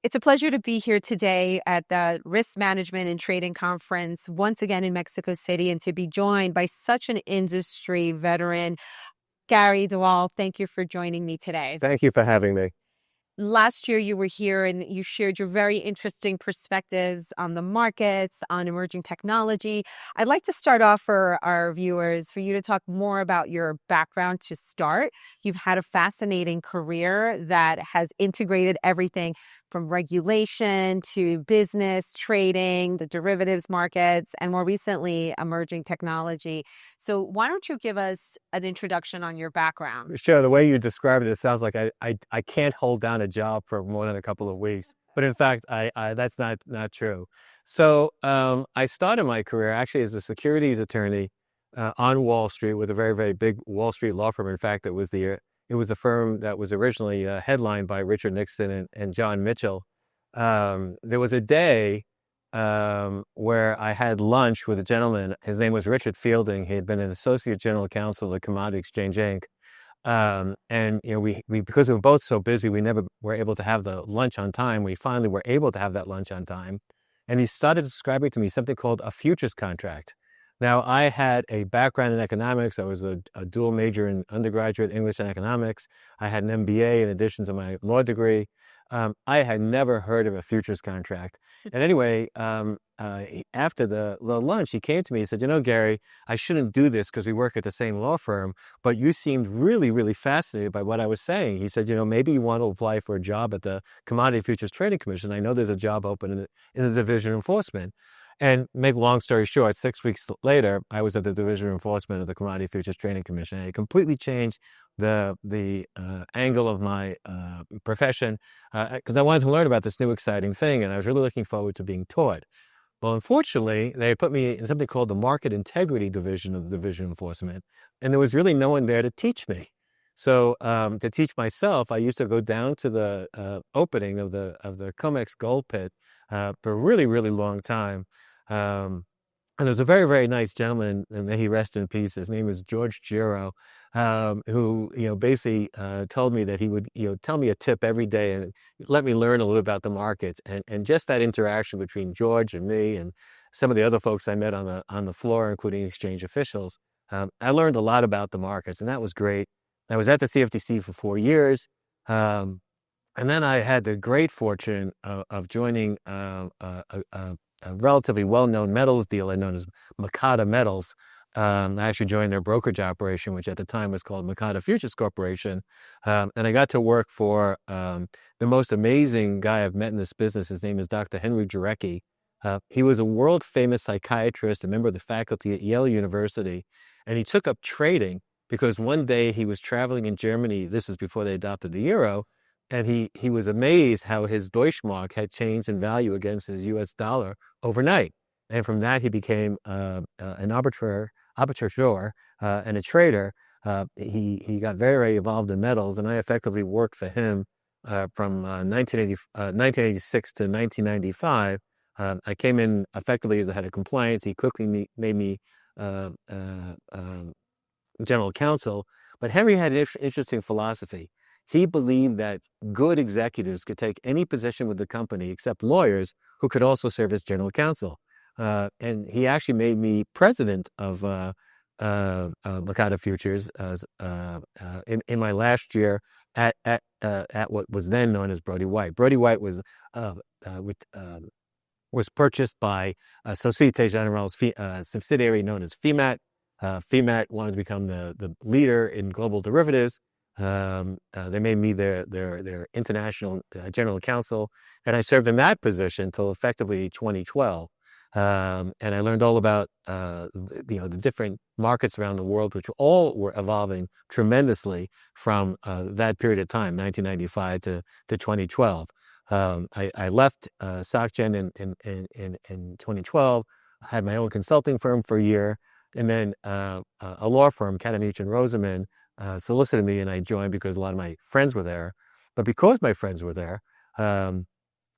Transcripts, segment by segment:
It's a pleasure to be here today at the Risk Management and Trading Conference, once again in Mexico City, and to be joined by such an industry veteran, Gary DeWaal. Thank you for joining me today. Thank you for having me. Last year, you were here and you shared your very interesting perspectives on the markets, on emerging technology. I'd like to start off for our viewers, for you to talk more about your background to start. You've had a fascinating career that has integrated everything from regulation to business, trading, the derivatives markets, and more recently, emerging technology. So why don't you give us an introduction on your background? Sure, the way you described it, it sounds like I can't hold down a job for more than a couple of weeks. But in fact, that's not true. So I started my career actually as a securities attorney on Wall Street with a very, very big Wall Street law firm. In fact, it was the firm that was originally headlined by Richard Nixon and John Mitchell. There was a day where I had lunch with a gentleman. His name was Richard Fielding. He had been an associate general counsel of the Commodity Exchange Inc. And we because we were both so busy, we never were able to have the lunch on time. We finally were able to have that lunch on time. And he started describing to me something called a futures contract. Now, I had a background in economics. I was a dual major in undergraduate English and economics. I had an MBA in addition to my law degree. I had never heard of a futures contract. And anyway, after the lunch, he came to me and said, Gary, I shouldn't do this because we work at the same law firm, but you seemed really, really fascinated by what I was saying. He said, maybe you want to apply for a job at the Commodity Futures Trading Commission. I know there's a job open in the Division of Enforcement. And make a long story short, 6 weeks later, I was at the Division of Enforcement of the Commodity Futures Trading Commission. And it completely changed the angle of my profession because I wanted to learn about this new exciting thing, and I was really looking forward to being taught. Well, unfortunately, they put me in something called the Market Integrity Division of the Division of Enforcement, and there was really no one there to teach me. So to teach myself, I used to go down to the opening of the COMEX gold pit for a really, really long time. And there was a very, very nice gentleman, and may he rest in peace. His name was George Giro, who, basically told me that he would, tell me a tip every day and let me learn a little about the markets. And just that interaction between George and me and some of the other folks I met on the floor, including exchange officials, I learned a lot about the markets, and that was great. I was at the CFTC for 4 years. And then I had the great fortune of joining a relatively well-known metals dealer known as Mercados Metals. I actually joined their brokerage operation, which at the time was called Mercados Futures Corporation. And I got to work for the most amazing guy I've met in this business. His name is Dr. Henry Jarecki. He was a world-famous psychiatrist, a member of the faculty at Yale University, and he took up trading because one day he was traveling in Germany. This is before they adopted the euro. And he was amazed how his Deutschmark had changed in value against his U.S. dollar overnight. And from that, he became an arbitrator and a trader. He got very, very involved in metals, and I effectively worked for him from 1986 to 1995. I came in effectively as the head of compliance. He quickly made me general counsel. But Henry had an interesting philosophy. He believed that good executives could take any position with the company except lawyers who could also serve as general counsel. And he actually made me president of Mercados Futures in my last year at what was then known as Brody White. Brody White was purchased by Societe Generale's subsidiary known as FEMAT. FEMAT wanted to become the leader in global derivatives. They made me their international general counsel, and I served in that position until effectively 2012. And I learned all about the different markets around the world, which all were evolving tremendously from that period of time, 1995 to 2012. I left SocGen in 2012. I had my own consulting firm for a year, and then a law firm, Katten Muchin Rosenman, solicited me, and I joined because a lot of my friends were there. But because my friends were there, and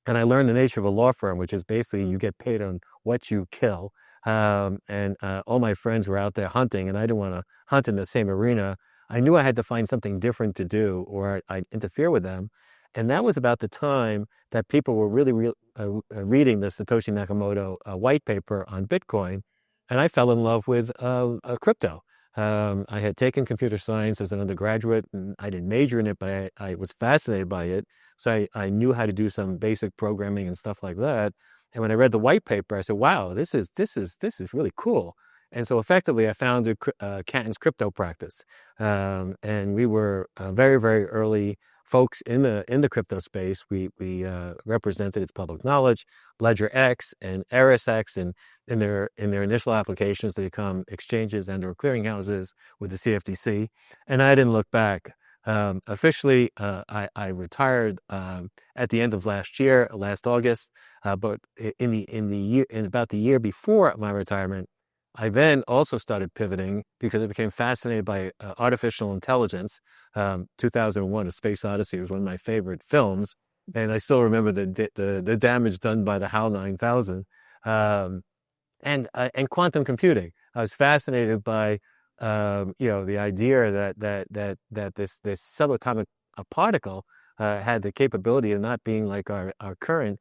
I learned the nature of a law firm, which is basically you get paid on what you kill. And all my friends were out there hunting, and I didn't want to hunt in the same arena. I knew I had to find something different to do, or I'd interfere with them. And that was about the time that people were really reading the Satoshi Nakamoto white paper on Bitcoin. And I fell in love with crypto. I had taken computer science as an undergraduate, and I didn't major in it, but I was fascinated by it. So I knew how to do some basic programming and stuff like that. And when I read the white paper, I said, "Wow, this is really cool." And so effectively, I founded Katten's crypto practice, and we were very early folks in the crypto space. We represented its public knowledge, Ledger X and ErisX, and in their initial applications to become exchanges and/or clearinghouses with the CFTC. And I didn't look back. Officially, I retired at the end of last August. But in about the year before my retirement, I then also started pivoting because I became fascinated by artificial intelligence. 2001: A Space Odyssey was one of my favorite films, and I still remember the damage done by the HAL 9000. And quantum computing. I was fascinated by the idea that this subatomic particle had the capability of not being like our current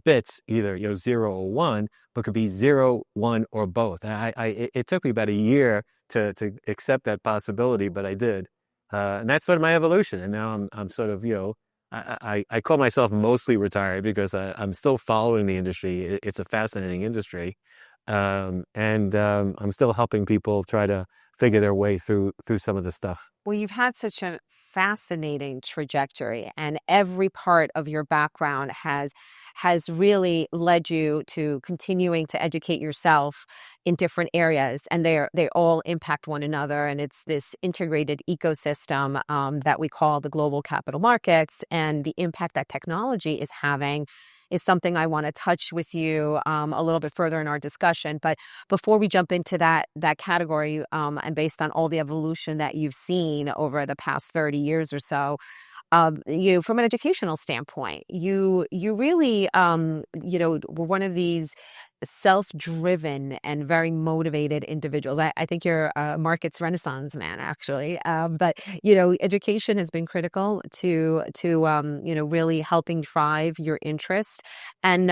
bits, either 0 or 1, but could be 0, 1, or both. It took me about a year to accept that possibility, but I did, and that's sort of my evolution. And now I'm sort of I call myself mostly retired because I'm still following the industry. It's a fascinating industry. And I'm still helping people try to figure their way through some of the stuff. Well, you've had such a fascinating trajectory, and every part of your background has really led you to continuing to educate yourself in different areas, and they all impact one another. And it's this integrated ecosystem that we call the global capital markets, and the impact that technology is having is something I want to touch with you a little bit further in our discussion. But before we jump into that category, and based on all the evolution that you've seen over the past 30 years or so, you, from an educational standpoint, you really, were one of these self-driven and very motivated individuals. I think you're a markets renaissance man, actually. But education has been critical to really helping drive your interest, and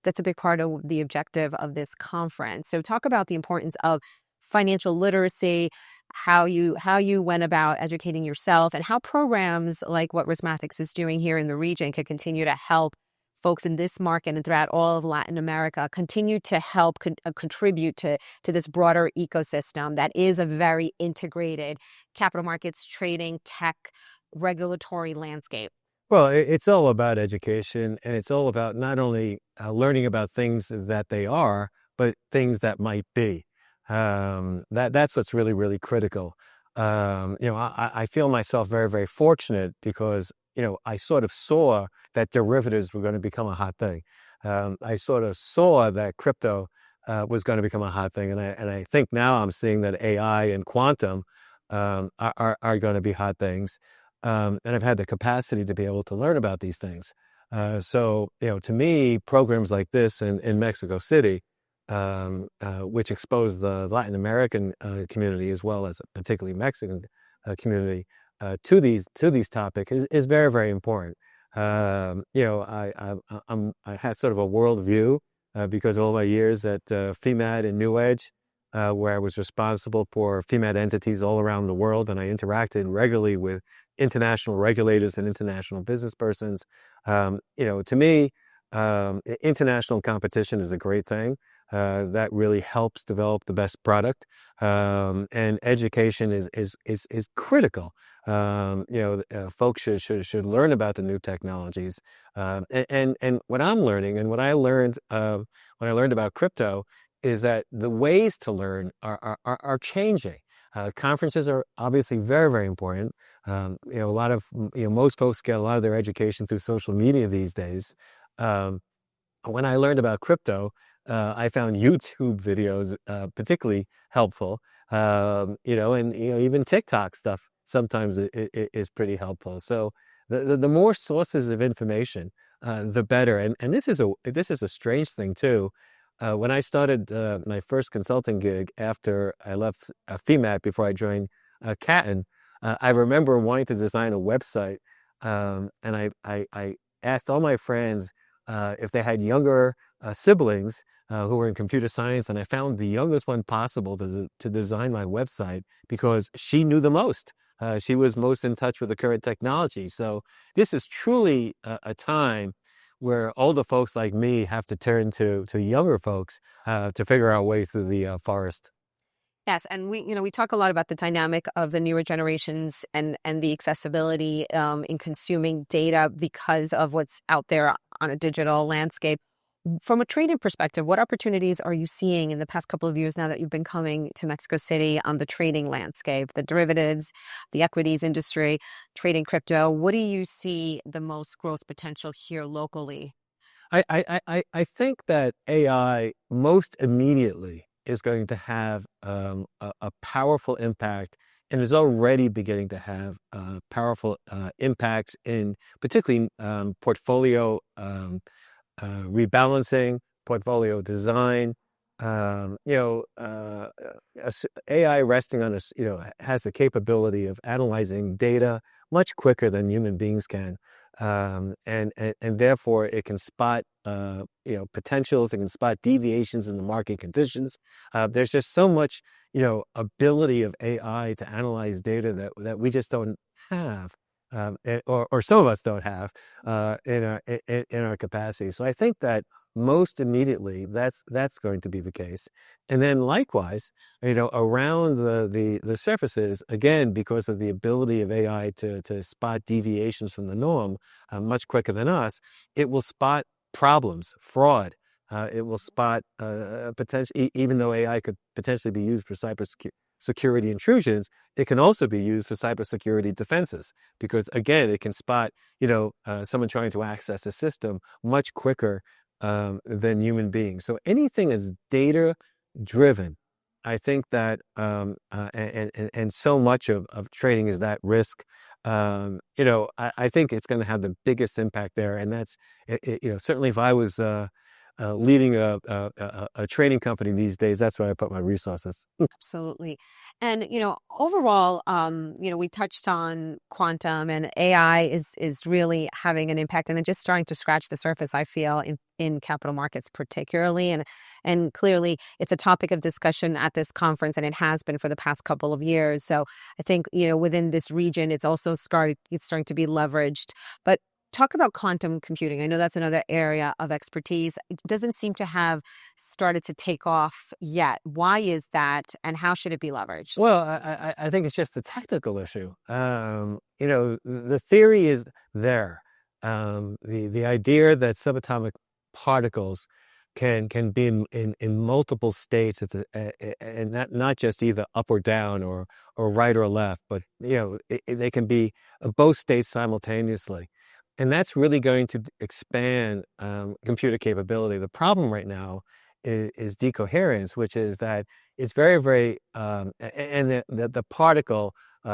that's a big part of the objective of this conference. So, talk about the importance of financial literacy, how you went about educating yourself, and how programs like what RiskMathics is doing here in the region could continue to help folks in this market and throughout all of Latin America continue to help contribute to this broader ecosystem that is a very integrated capital markets, trading, tech, regulatory landscape. Well, it's all about education, and it's all about not only learning about things that they are, but things that might be. That's what's really critical. I feel myself very fortunate because I sort of saw that derivatives were going to become a hot thing. I sort of saw that crypto was going to become a hot thing, and I think now I'm seeing that AI and quantum are going to be hot things. And I've had the capacity to be able to learn about these things. So to me, programs like this in Mexico City, which expose the Latin American community as well as particularly Mexican community to these topics is very important. I had sort of a worldview because of all my years at FEMAT and New Edge, where I was responsible for FEMAT entities all around the world, and I interacted regularly with international regulators and international business persons. To me, international competition is a great thing. That really helps develop the best product, and education is critical. Folks should learn about the new technologies, and what I'm learning and what I learned when I learned about crypto is that the ways to learn are changing. Conferences are obviously very important. A lot of most folks get a lot of their education through social media these days. When I learned about crypto, I found YouTube videos particularly helpful. And even TikTok stuff sometimes is pretty helpful. So the more sources of information, the better. And this is a strange thing too. When I started my first consulting gig after I left FEMAT before I joined Katten, I remember wanting to design a website and I asked all my friends if they had younger siblings who were in computer science, and I found the youngest one possible to design my website because she knew the most. She was most in touch with the current technology. So this is truly a time where older folks like me have to turn to younger folks to figure our way through the forest. Yes, and we talk a lot about the dynamic of the newer generations and the accessibility in consuming data because of what's out there on a digital landscape. From a trading perspective, what opportunities are you seeing in the past couple of years now that you've been coming to Mexico City on the trading landscape, the derivatives, the equities industry, trading crypto? What do you see the most growth potential here locally? I think that AI most immediately is going to have a powerful impact and is already beginning to have powerful impacts in particularly portfolio rebalancing, portfolio design. AI resting on us, has the capability of analyzing data much quicker than human beings can. And therefore it can spot, potentials, it can spot deviations in the market conditions. There's just so much, ability of AI to analyze data that we just don't have. Or some of us don't have in our capacity. So I think that most immediately that's going to be the case. And then likewise, around the surfaces, again, because of the ability of AI to spot deviations from the norm much quicker than us, it will spot problems, fraud. It will spot potential, even though AI could potentially be used for cybersecurity intrusions, it can also be used for cybersecurity defenses because, again, it can spot, someone trying to access a system much quicker than human beings. So anything that's data driven, I think that, and so much of trading is that risk. I think it's going to have the biggest impact there, and that's, certainly if I was leading a trading company these days, that's where I put my resources. Absolutely. And, overall, we touched on quantum and AI is really having an impact and it's just starting to scratch the surface, I feel, in capital markets particularly. And clearly it's a topic of discussion at this conference and it has been for the past couple of years. So I think, within this region, it's also starting to be leveraged. But talk about quantum computing. I know that's another area of expertise. It doesn't seem to have started to take off yet. Why is that, and how should it be leveraged? Well, I think it's just a technical issue. The theory is there. The idea that subatomic particles can be in multiple states and not just either up or down or right or left, but they can be both states simultaneously. And that's really going to expand computer capability. The problem right now is decoherence, which is that it's very, very, and the particle,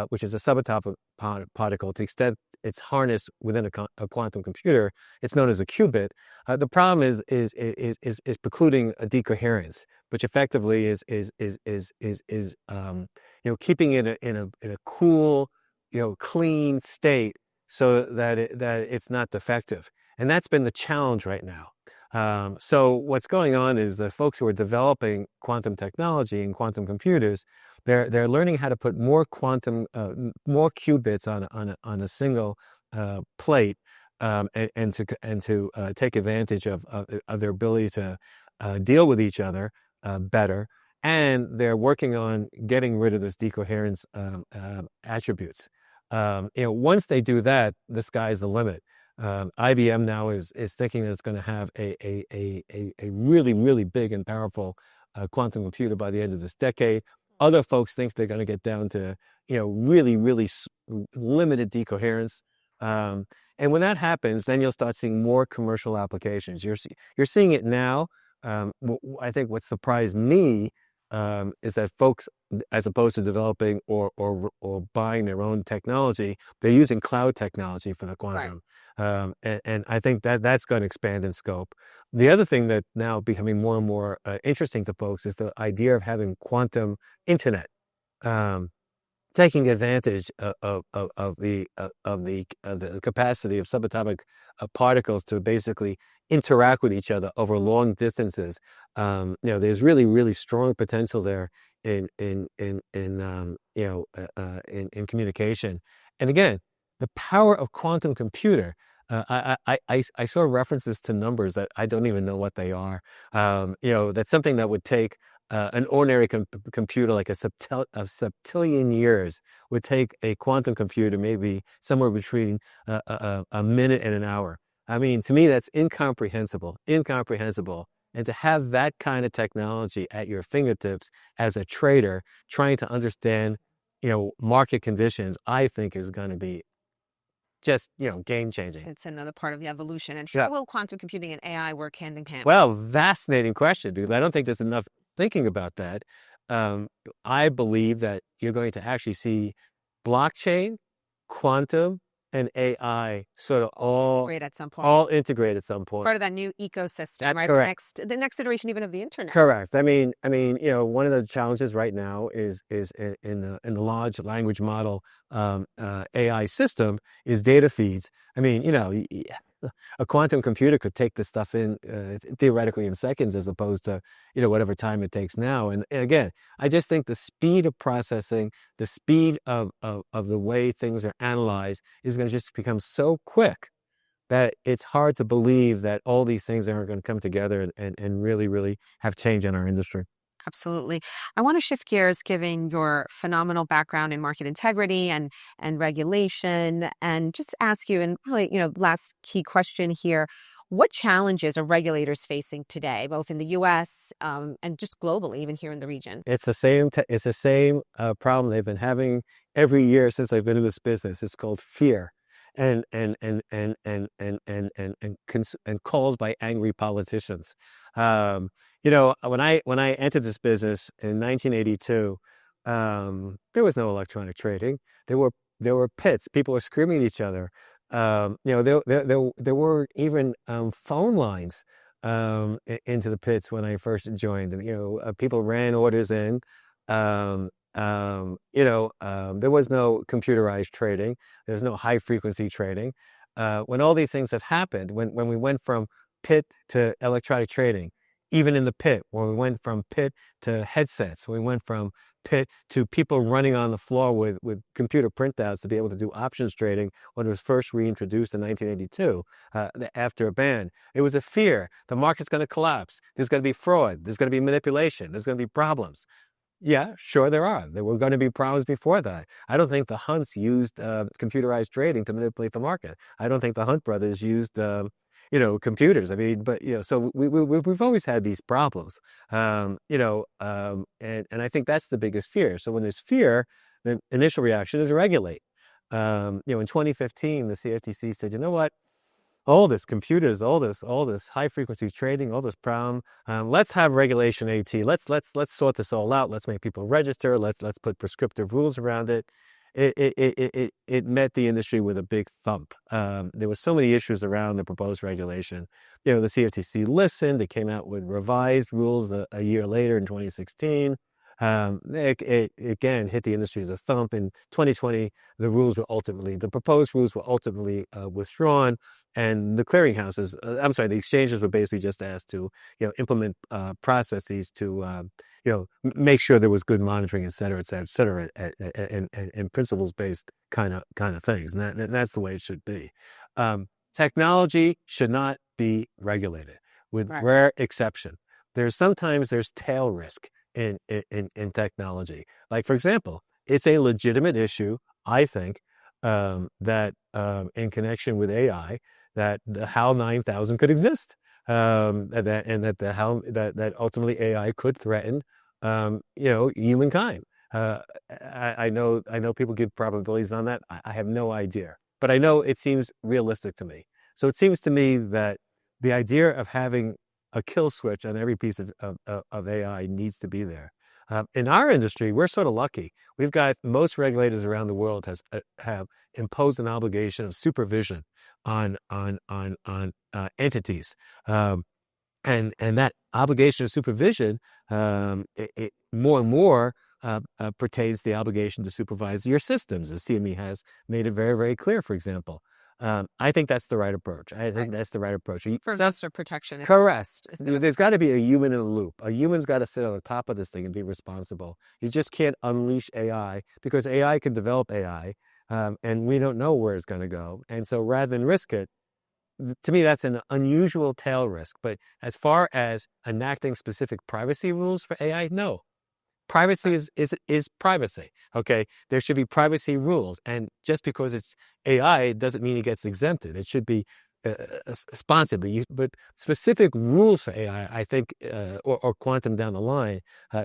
which is a subatomic particle, to the extent it's harnessed within a quantum computer, it's known as a qubit. The problem is precluding a decoherence, which effectively is keeping it in a cool, clean state, so that it's not defective. And that's been the challenge right now. So what's going on is the folks who are developing quantum technology and quantum computers, they're learning how to put more more qubits on a single plate, and to take advantage of their ability to deal with each other better. And they're working on getting rid of this decoherence attributes. Once they do that, the sky's the limit. IBM now is thinking that it's going to have a really, really big and powerful quantum computer by the end of this decade. Other folks think they're going to get down to, really, really limited decoherence. And when that happens, then you'll start seeing more commercial applications. You're seeing it now. I think what surprised me is that folks, as opposed to developing or buying their own technology, they're using cloud technology for the quantum. Right. And I think that's going to expand in scope. The other thing that now becoming more and more interesting to folks is the idea of having quantum internet. taking advantage of the capacity of subatomic particles to basically interact with each other over long distances. There's really strong potential there in communication. And again, the power of quantum computer. I saw references to numbers that I don't even know what they are. That's something that would take an ordinary computer, like a septillion years, would take a quantum computer maybe somewhere between a minute and an hour. I mean, to me, that's incomprehensible. And to have that kind of technology at your fingertips as a trader trying to understand, market conditions, I think is going to be just, game changing. It's another part of the evolution. And Yeah. how will quantum computing and AI work hand in hand? Well, fascinating question, because I don't think there's enough thinking about that. I believe that you're going to actually see blockchain, quantum, and AI sort of Great at some point. all integrate at some point. Part of that new ecosystem, That's right? correct. The next iteration even of the internet. Correct. I mean, one of the challenges right now is in the large language model AI system is data feeds. I mean, a quantum computer could take this stuff in theoretically in seconds, as opposed to whatever time it takes now. And again, I just think the speed of processing, the speed of the way things are analyzed is going to just become so quick that it's hard to believe that all these things are going to come together and really have change in our industry. Absolutely. I want to shift gears, given your phenomenal background in market integrity and regulation, and just ask you, and really, last key question here: what challenges are regulators facing today, both in the U.S. And just globally, even here in the region? It's the same problem they've been having every year since I've been in this business. It's called fear, and caused by angry politicians. When I entered this business in 1982, there was no electronic trading. There were pits. People were screaming at each other. There were even phone lines into the pits when I first joined. And people ran orders in. There was no computerized trading. There was no high frequency trading. When all these things have happened, when we went from pit to electronic trading, even in the pit, when we went from pit to headsets, we went from pit to people running on the floor with computer printouts to be able to do options trading when it was first reintroduced in 1982 after a ban. It was a fear. The market's going to collapse. There's going to be fraud. There's going to be manipulation. There's going to be problems. Yeah, sure there are. There were going to be problems before that. I don't think the Hunts used computerized trading to manipulate the market. I don't think the Hunt brothers used computers. I mean, but so we've always had these problems. And I think that's the biggest fear. So when there's fear, the initial reaction is regulate. In 2015, the CFTC said, you know what? All this computers, all this high frequency trading, all this problem. Let's have regulation AT. Let's sort this all out. Let's make people register. Let's put prescriptive rules around it. It met the industry with a big thump. There were so many issues around the proposed regulation. The CFTC listened. They came out with revised rules a year later in 2016. It again hit the industry as a thump. In 2020, the proposed rules were ultimately withdrawn, and the clearinghouses, the exchanges were basically just asked to, implement processes to, make sure there was good monitoring, et cetera, and principles-based kind of things. And that's the way it should be. Technology should not be regulated, with rare exception. Sometimes there's tail risk in technology. Like, for example, it's a legitimate issue, I think, that in connection with AI, that the HAL 9000 could exist, that ultimately AI could threaten, humankind. I know people give probabilities on that. I have no idea, but I know it seems realistic to me. So it seems to me that the idea of having a kill switch on every piece of AI needs to be there. In our industry, we're sort of lucky. We've got most regulators around the world have imposed an obligation of supervision on entities, and that obligation of supervision, more and more pertains to the obligation to supervise your systems. The CME has made it very, very clear, for example. I think that's the right approach. I think that's the right approach. For investor protection. Correct. There's got to be a human in the loop. A human's got to sit on the top of this thing and be responsible. You just can't unleash AI because AI can develop AI, and we don't know where it's going to go. And so rather than risk it, to me, that's an unusual tail risk. But as far as enacting specific privacy rules for AI, no. Privacy is privacy. Okay, there should be privacy rules, and just because it's AI doesn't mean it gets exempted. It should be sponsored, but specific rules for AI, I think, or quantum down the line,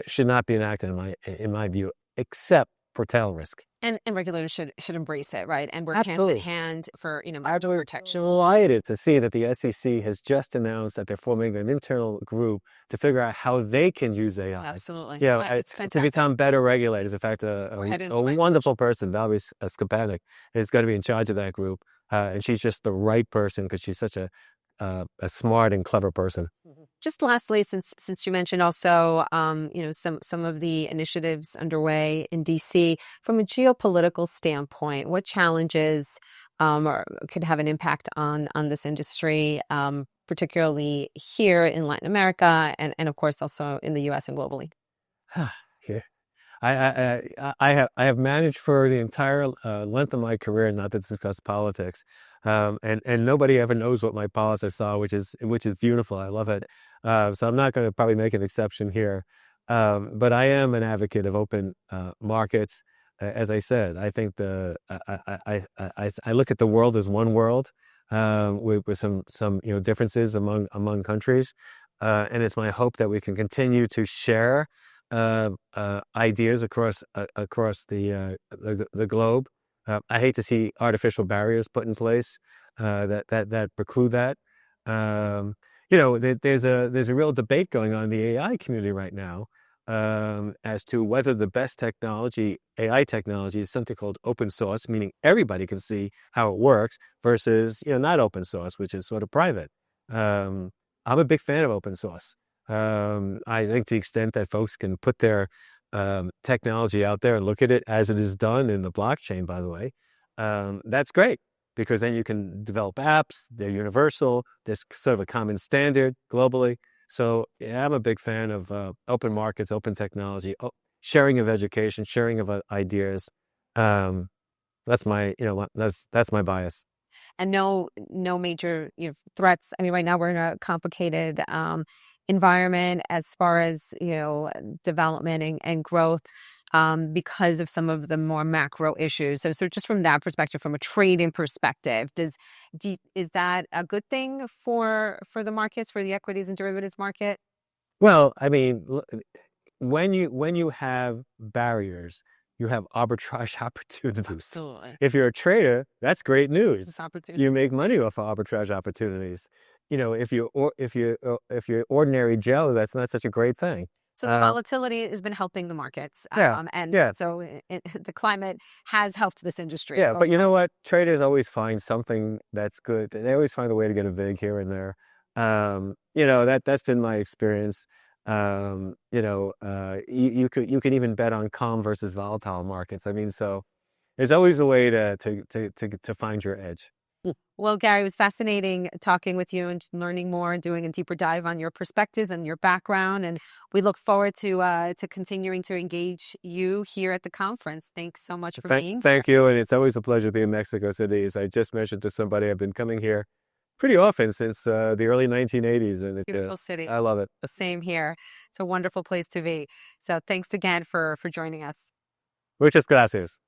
should not be enacted in my view, except for tail risk. And regulators should embrace it, right? And work hand in hand for protection. Delighted to see that the SEC has just announced that they're forming an internal group to figure out how they can use AI. Absolutely. It's fantastic. To become better regulators. In fact, a wonderful person, Valerie Skapanik, is going to be in charge of that group, and she's just the right person because she's such a smart and clever person. Just lastly, since you mentioned also, some of the initiatives underway in DC, from a geopolitical standpoint, what challenges could have an impact on this industry, particularly here in Latin America and of course also in the U.S. and globally? Yeah. I have managed for the entire length of my career not to discuss politics, and nobody ever knows what my politics are, which is beautiful. I love it. So I'm not going to probably make an exception here, but I am an advocate of open markets. As I said, I think I look at the world as one world with some differences among countries, and it's my hope that we can continue to share ideas across the globe. I hate to see artificial barriers put in place that preclude that. There's a real debate going on in the AI community right now as to whether the best AI technology, is something called open source, meaning everybody can see how it works, versus not open source, which is sort of private. I'm a big fan of open source. I think to the extent that folks can put their technology out there and look at it as it is done in the blockchain, by the way, that's great, because then you can develop apps. They're universal. There's sort of a common standard globally. So yeah, I'm a big fan of open markets, open technology, sharing of education, sharing of ideas. That's my bias. And no major threats. I mean, right now we're in a complicated environment as far as development and growth because of some of the more macro issues. So just from that perspective, from a trading perspective, is that a good thing for the markets, for the equities and derivatives market? Well, I mean, when you have barriers, you have arbitrage opportunities. Absolutely. If you're a trader, that's great news. It's opportunity. You make money off of arbitrage opportunities. If you're ordinary Joe, that's not such a great thing. So the volatility has been helping the markets. So the climate has helped this industry. Yeah, but you know what? Traders always find something that's good. They always find a way to get a vig here and there. That's been my experience. You could even bet on calm versus volatile markets. I mean, so there's always a way to find your edge. Well, Gary, it was fascinating talking with you and learning more and doing a deeper dive on your perspectives and your background. And we look forward to continuing to engage you here at the conference. Thanks so much for being here. Thank you. And it's always a pleasure to be in Mexico City. As I just mentioned to somebody, I've been coming here pretty often since the early 1980s. And beautiful city. I love it. The same here. It's a wonderful place to be. So thanks again for joining us. Muchas gracias.